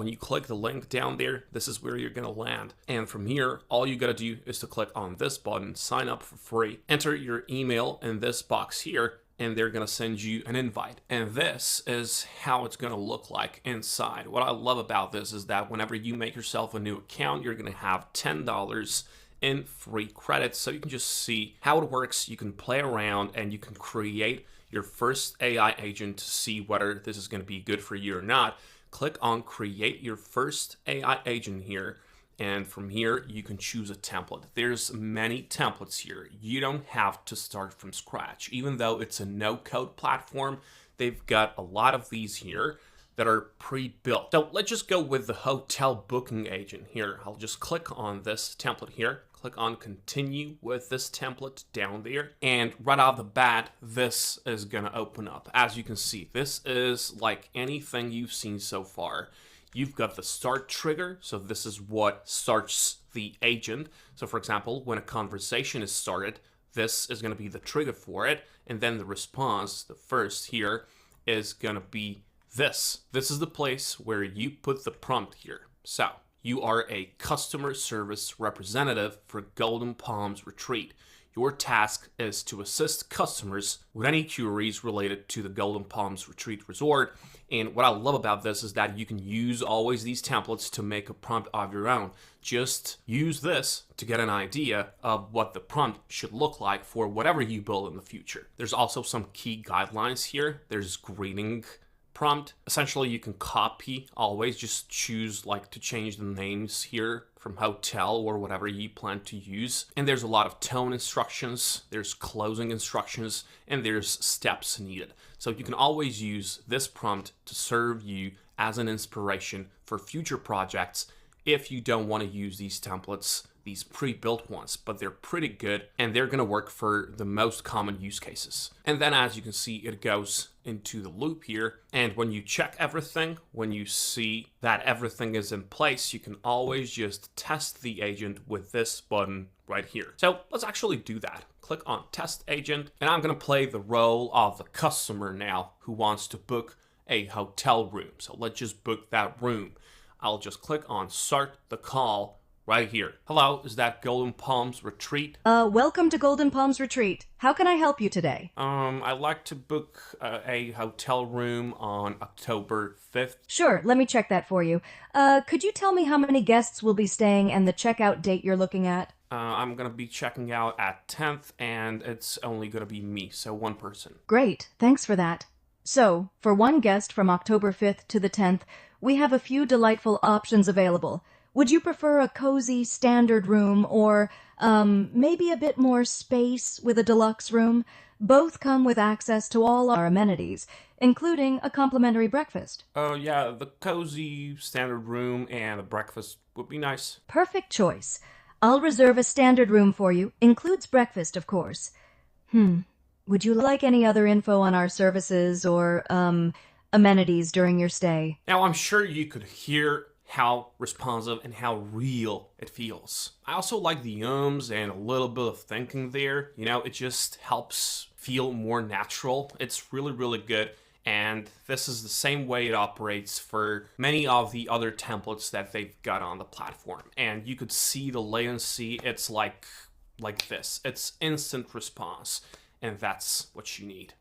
When you click the link down there, this is where you're gonna land. And from here, all you gotta do is to click on this button, sign up for free, enter your email in this box here, and they're gonna send you an invite. And this is how it's gonna look like inside. What I love about this is that whenever you make yourself a new account, you're gonna have $10 in free credits. So you can just see how it works. You can play around and you can create your first AI agent to see whether this is gonna be good for you or not. Click on create your first AI agent here. And from here, you can choose a template. There's many templates here. You don't have to start from scratch. Even though it's a no-code platform, they've got a lot of these here that are pre-built. So let's just go with the hotel booking agent here. I'll just click on this template here. Click on continue with this template down there. And right off the bat, this is gonna open up. As you can see, this is like anything you've seen so far. You've got the start trigger, so this is what starts the agent. So for example, when a conversation is started, this is going to be the trigger for it, and then the response, the first here, is going to be this. This is the place where you put the prompt here. So you are a customer service representative for Golden Palms Retreat. Your task is to assist customers with any queries related to the Golden Palms Retreat Resort. And what I love about this is that you can use always these templates to make a prompt of your own. Just use this to get an idea of what the prompt should look like for whatever you build in the future. There's also some key guidelines here. There's greeting prompt. Essentially, you can copy, always just choose like to change the names here from hotel or whatever you plan to use. And there's a lot of tone instructions, there's closing instructions, and there's steps needed. So you can always use this prompt to serve you as an inspiration for future projects if you don't want to use these templates, these pre-built ones, but they're pretty good and they're going to work for the most common use cases. And then as you can see, it goes into the loop here. And when you check everything, when you see that everything is in place, you can always just test the agent with this button right here. So let's actually do that. Click on test agent, and I'm going to play the role of the customer now who wants to book a hotel room. So let's just book that room. I'll just click on start the call right here. Hello, is that Golden Palms Retreat? Welcome to Golden Palms Retreat. How can I help you today? I'd like to book a hotel room on October 5th. Sure, let me check that for you. Could you tell me how many guests will be staying and the checkout date you're looking at? I'm gonna be checking out at 10th, and it's only gonna be me, so one person. Great, thanks for that. So, for one guest from October 5th to the 10th, we have a few delightful options available. Would you prefer a cozy standard room or maybe a bit more space with a deluxe room? Both come with access to all our amenities, including a complimentary breakfast. Yeah, the cozy standard room and a breakfast would be nice. Perfect choice. I'll reserve a standard room for you. Includes breakfast, of course. Would you like any other info on our services or amenities during your stay? Now, I'm sure you could hear how responsive and how real it feels. I also like the ums and a little bit of thinking there. You know, it just helps feel more natural. It's really, really good. And this is the same way it operates for many of the other templates that they've got on the platform. And you could see the latency. It's like this. It's instant response. And that's what you need.